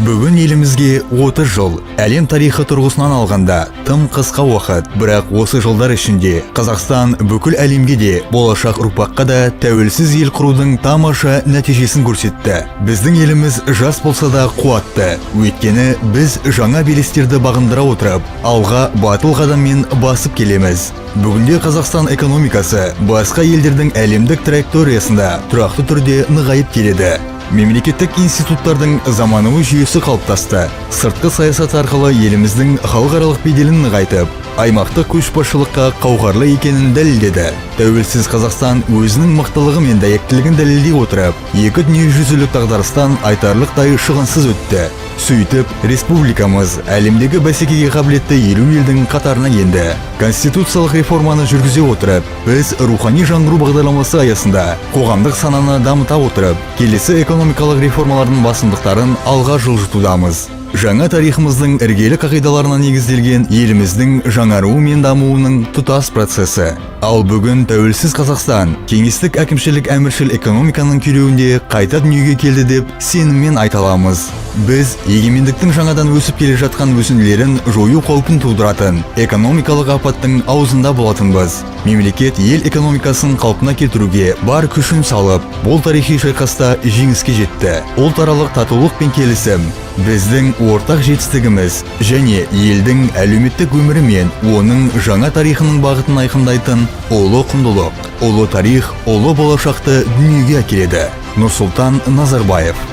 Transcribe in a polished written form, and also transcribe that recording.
Бүгін елімізге 30 жыл. Әлем тарихы тұрғысынан алғанда тым қысқа уақыт, бірақ осы жылдар ішінде Қазақстан бүкіл әлемге де, болашақ ұрпаққа да тәуелсіз ел құрудың тамаша нәтижесін көрсетті. Біздің еліміз жас болса да қуатты. Өйткені біз жаңа белестерді бағындыра отырып, алға батыл қадаммен басып келеміз. Бүгінде Қазақстан экономикасы басқа елдердің әлемдік траекториясында тұрақты түрде нығайып келеді. Мемлекеттік институттардың заманауи жүйесі қалыптасты. Сыртқы саясат арқылы еліміздің халықаралық беделін нығайтып, аймақтық көшбасшылыққа қауқарлы екенін дәлелдеді. Тәуелсіз Қазақстан өзінің мықтылығы мен дәйектілігін дәлелдей отырып, екі дүниежүзілік дағдарыстан айтарлықтай шығынсыз өтті. Сөйтіп, республикамыз әлемдегі бәсекеге қабілетті елу елдің қатарына енді. Конституциялық реформаны жүргізе отырып, біз рухани жаңғыру бағдарламасы аясында қоғамдық сананы дамыта отырып, келесі экономикалық реформалардың басымдықтарын алға жылжытудамыз. Жаңа тарихымыздың іргелі қағидаларына негізделген еліміздің жаңаруы мен дамуының тұтас процесі. Ал бүгін тәуелсіз Қазақстан кеңестік әкімшілік әміршіл экономиканың күйреуінде қайта дүниеге келді деп сеніммен айта аламыз. Біз егемендіктің жаңадан өсіп келе жатқан өсінділерін жою қаупін тудыратын экономикалық апаттың аузында болатынбыз. Мемлекет ел экономикасын қалпына келтіруге бар күшін салып, бұл тарихи шайқаста жеңіске жетті. Ұлтаралық татулық пен келісім біздің ортақ жетістігіміз және елдің әлеуметтік өмірі мен оның жаңа тарихының бағытын айқындайтын ұлы құндылық. Ұлы тарих, ұлы болашақты дүниеге әкеледі. Нұрсұлтан Назарбаев.